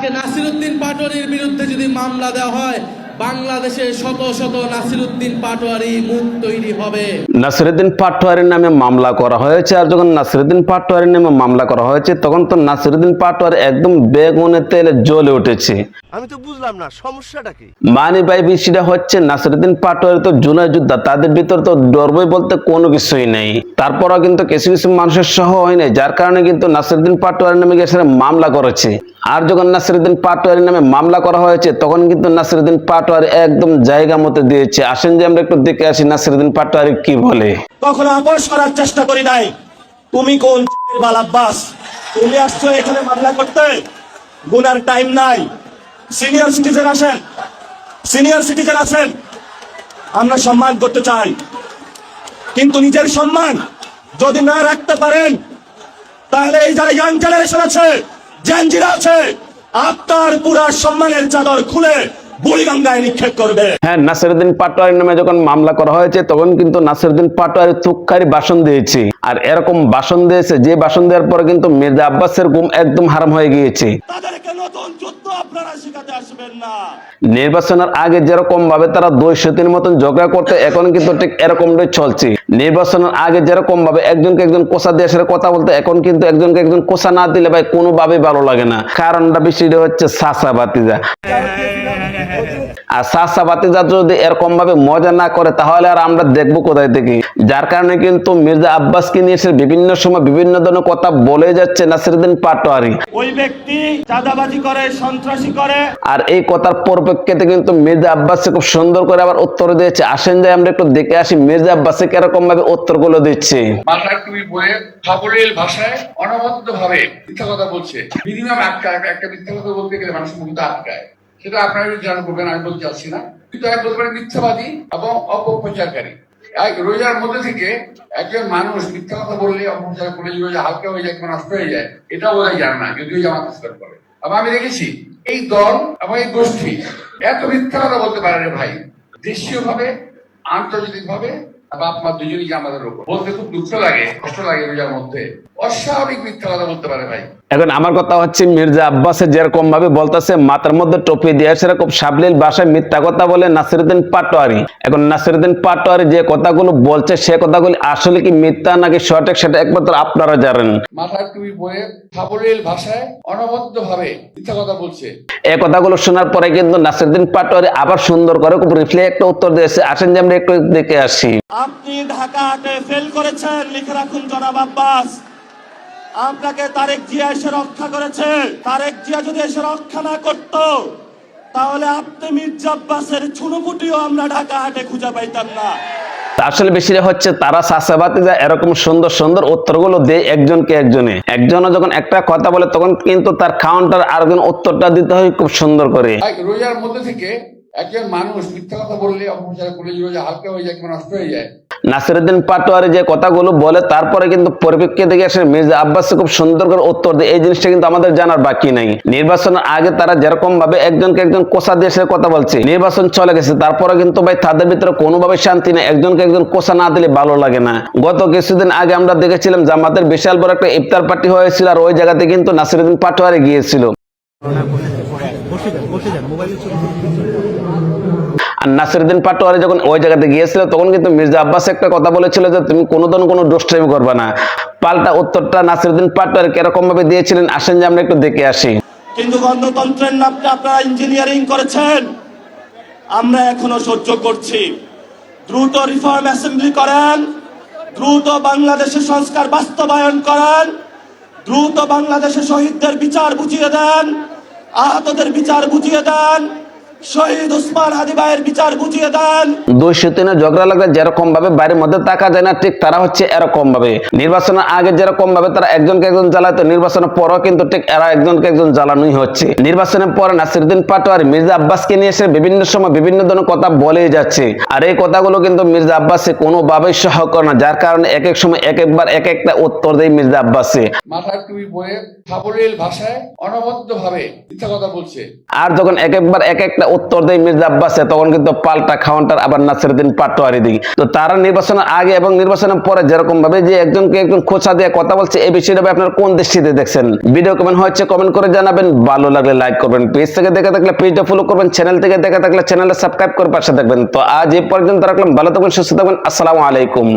আজকে নাসিরউদ্দিন পাটোয়ারির বিরুদ্ধে যদি মামলা দেওয়া হয়, বাংলাদেশে শত শত নাসিরউদ্দিন পাটোয়ারি মুখ তৈরি হবে। নাসিরউদ্দিন পাটোয়ারির নামে মামলা করা হয়েছে, আর যখন নাসিরউদ্দিন পাটোয়ারির নামে মামলা করা হয়েছে তখন তো নাসিরউদ্দিন পাটোয়ারি একদম বেগুনে তেলে জ্বলে উঠেছে। আমি তো বুঝলাম না সমস্যাটা কি। মানে ভাই বিষয়টা হচ্ছে নাসিরউদ্দিন পাটোয়ারি তো জুলাই যোদ্ধা, তাদের ভিতর তো ডরবই বলতে কোনো কিছুই নেই। তারপরও কিন্তু কিছু কিছু মানুষের সহ হয় নাই, যার কারণে কিন্তু নাসিরউদ্দিন পাটোয়ারির নামে গিয়ে মামলা করেছে। আর যখন নাসিরউদ্দিন পাটোয়ারির নামে মামলা করা হয়েছে তখন কিন্তু নাসিরউদ্দিন পাটোয়ারি একদম জায়গা মতো দিয়েছে। আসেন যে আমরা একটু দেখে আসি নাসিরউদ্দিন পাটোয়ারি কি বলে। কখনো আপোষ করার চেষ্টা করি নাই। তুমি কোন বাল আব্বাস, তুমি আসছো এখানে মামলা করতে, গুনার টাইম নাই। সিনিয়র সিটিজেন আছেন, সিনিয়র সিটিজেন আছেন, আমরা সম্মান করতে চাই, কিন্তু নিজের সম্মান যদি না রাখতে পারেন তাহলে এই যারা ইয়াং জেনারেশন আছে, জেনজিরা আছে, আপনার পুরা সম্মানের চাদর খুলে বুড়িগঙ্গায় নিক্ষেপ করবে। হ্যাঁ, নাসিরউদ্দিন পাটোয়ারির নামে যখন মামলা করা হয়েছে তখন কিন্তু নাসিরউদ্দিন পাটোয়ারি তুক্কারি ভাষণ দিয়েছে। আর এরকম ভাষণ দিয়েছে যে ভাষণ দেওয়ার পরে কিন্তু মির্জা আব্বাসের ঘুম একদম হারাম হয়ে গিয়েছে। তাদেরকে নতুন যুদ্ধ আপনারা শিখাতে আসবেন না। নির্বাচনের আগে যেরকম ভাবে তারা 203 মতন ঝগড়া করতে, এখন কিন্তু ঠিক এরকমটাই চলছে। নির্বাচনের আগে যেরকম ভাবে একজনকে একজন কোষা দিয়ে এসে কথা বলতে, এখন কিন্তু একজনকে একজন কোষা না দিলে ভাই কোনোভাবেই ভালো লাগে না। কারণটা বিষয়টা হচ্ছে চাচা ভাতিজা। আর চাচা ভাতিজা যদি এরকম ভাবে মজা না করে তাহলে আর আমরা দেখবো কোথায় থেকে। যার কারণে কিন্তু মির্জা আব্বাসকে নিয়ে এসে বিভিন্ন সময় বিভিন্ন ধরনের কথা বলে যাচ্ছে নাসিরউদ্দিন পাটোয়ারি। ওই ব্যক্তি চাঁদাবাজি করে, সন্ত্রাসী করে। আর এই কথার পরিপ্রেক্ষিতে কিন্তু মির্জা আব্বাসকে খুব সুন্দর করে আবার উত্তর দিয়েছে। আসেন যে আমরা একটু দেখে আসি মির্জা আব্বাসকে কিরকম ভাবে উত্তরগুলো দিচ্ছে। মাথার টুপি পরে সাবলীল ভাষায় অনবদ্য ভাবে মিথ্যা কথা বলছে। মিনিমাম একটা মিথ্যা কথা বলতে গেলে মানুষের মুখ আটকায়, সেটা আপনারা জানা করবেন, আমি বলতে চাচ্ছি না, কিন্তু এক বলতে পারেন মিথ্যাবাদী এবং অপপ্রচারকারী। এক রোজার মধ্যে থেকে একজন মানুষ মিথ্যা কথা বললে, অপপ্রচার করলে রোজা হালকা হয়ে যায়, নষ্ট হয়ে যায়, এটাও বোধহয় জানে না, যদিও জামাত ইসলাম করে। আবার আমি দেখেছি এই দল এবং এই গোষ্ঠী এত মিথ্যা কথা বলতে পারে রে ভাই, দেশীয় ভাবে, আন্তর্জাতিক ভাবে। বাপ মা দুজনই আমাদের উপর বলতে খুব দুঃখ লাগে, কষ্ট লাগে। রোজার মধ্যে অস্বাভাবিক মিথ্যা কথা বলতে পারে ভাই। এখন আমার কথা হচ্ছে মির্জা আব্বাসে যেরকম ভাবে বলতেছে মাথার মধ্যে টপি দিয়ে সেরকম সাবলীল ভাষায় মিথ্যা কথা বলে নাসিরউদ্দিন পাটোয়ারি। এখন নাসিরউদ্দিন পাটোয়ারি যে কথাগুলো বলছে সে কথাগুলো আসলে কি মিথ্যা নাকি সঠিক সেটা একমাত্র আপনারা জানেন। মাথার টুপি পরে সাবলীল ভাষায় অনবদ্য ভাবে মিথ্যা কথা বলছে। এই কথাগুলো শোনার পরে কিন্তু নাসিরউদ্দিন পাটোয়ারি আবার সুন্দর করে খুব রিফ্লে একটা উত্তর দিয়েছে। আসেন যে আমরা একটু দেখে আসি। আপনি ঢাকা হাটে ফেল করেছেন, লিখে রাখুন জনাব আব্বাস। আপনাকে তারেক জিয়া এসে রক্ষা করেছে। তারেক জিয়া যদি এসে রক্ষা না করত তাহলে আপনি মির্জা আব্বাসের ছুনোপুটিও আমরা ঢাকা হাটে খুঁজে পাইতাম না। আসলে বেশিটা হচ্ছে তারা চাষাবাদীরা এরকম সুন্দর সুন্দর উত্তরগুলো দেয় একজনকে একজনে। একজনও যখন একটা কথা বলে তখন কিন্তু তার কাউন্টার আরেকজন উত্তরটা দিতে হয় খুব সুন্দর করে। রোজার মধ্যে থেকে একজন মানুষ মিথ্যা কথা বললে, অপপ্রচার করলে রোজা হালকা হয়ে যায়, নষ্ট হয়ে যায়। নাসিরউদ্দিন পাটোয়ারি যে কথাগুলো বলে তারপরে কিন্তু পরিপ্রেক্ষিতে গিয়ে আসে মির্জা আব্বাস খুব সুন্দর করে উত্তর দেয়। এই জিনিসটা কিন্তু আমাদের জানার বাকি নাই। নির্বাচনের আগে তারা যেরকম ভাবে একজনকে একজন কোষা দিয়ে এসে কথা বলছে, নির্বাচন চলে গেছে, তারপরে কিন্তু ভাই তাদের ভিতরে কোনোভাবে শান্তি নেই। একজনকে একজন কোষা না দিলে ভালো লাগে না। গত কিছুদিন আগে আমরা দেখেছিলাম জামাতের বিশাল বড় একটা ইফতার পার্টি হয়েছিল, আর ওই জায়গাতে কিন্তু নাসিরউদ্দিন পাটোয়ারি গিয়েছিল। আর নাসিরউদ্দিন পাটোয়ারি যখন ওই জায়গাতে গিয়েছিল তখন কিন্তু মির্জা আব্বাস একটা কথা বলেছিল যে তুমি কোনো দুষ্টামি করবে না। পাল্টা উত্তরটা নাসিরউদ্দিন পাটোয়ারি কিরকম ভাবে দিয়েছিলেন আসেন যে আমরা একটু দেখে আসি। কিন্তু গণতন্ত্রের নামে আপনারা ইঞ্জিনিয়ারিং করেছেন, আমরা এখনো সহ্য করছি। দ্রুত রিফর্ম অ্যাসেম্বলি করেন, দ্রুত বাংলাদেশের সংস্কার বাস্তবায়ন করেন, দ্রুত বাংলাদেশের শহীদদের বিচার বুঝিয়ে দেন, আহতদের বিচার বুঝিয়ে দেন, শহীদ ওসমান হাদি ভাইয়ের বিচার বুঝিয়ে দেন। 203 ঝগড়া লাগলে যেরকম ভাবে বাড়ির মধ্যে থাকা যায় না, ঠিক তারা হচ্ছে এরকম ভাবে। নির্বাচনের আগে যেরকম ভাবে তারা একজনকে একজন জ্বালাতো, নির্বাচনের পরও কিন্তু ঠিক এরা একজনকে একজন জ্বালানোই হচ্ছে। নির্বাচনের পরে নাসিরউদ্দিন পাটোয়ারি মির্জা আব্বাসকে নিয়ে এসে বিভিন্ন সময় বিভিন্ন ধরনের কথা বলেই যাচ্ছে। আর এই কথাগুলো কিন্তু মির্জা আব্বাসে কোনোভাবেই সহ করে না, যার কারণে এক এক সময় এক একবার এক একটা উত্তর দেয় মির্জা আব্বাসে। মাথার টুপি পরে সাবলীল ভাষায় অনবদ্য ভাবে মিথ্যা কথা বলছে। আর যখন এক একবার এক একটা উত্তর দেয় মির্জা আব্বাসে, তখন কিন্তু পাল্টা কাউন্টার আবার নাসিরউদ্দিন পাটোয়ারি দিই। তো তারা নির্বাচনের আগে এবং নির্বাচনের পরে যেরকম ভাবে যে একজনকে একজন খোঁচা দিয়ে কথা বলছে, এই বিষয়টা আপনারা কোন দৃষ্টিতে দেখছেন? ভিডিও কেমন হয়েছে কমেন্ট করে জানাবেন, ভালো লাগলে লাইক করবেন, পেজ থেকে দেখে থাকলে পেজটা ফলো করবেন, চ্যানেল থেকে দেখে থাকলে চ্যানেলটা সাবস্ক্রাইব করে পাশে থাকবেন। তো আজ এই পর্যন্ত রাখলাম, ভালো থাকবেন, সুস্থ থাকবেন, আসসালামু আলাইকুম।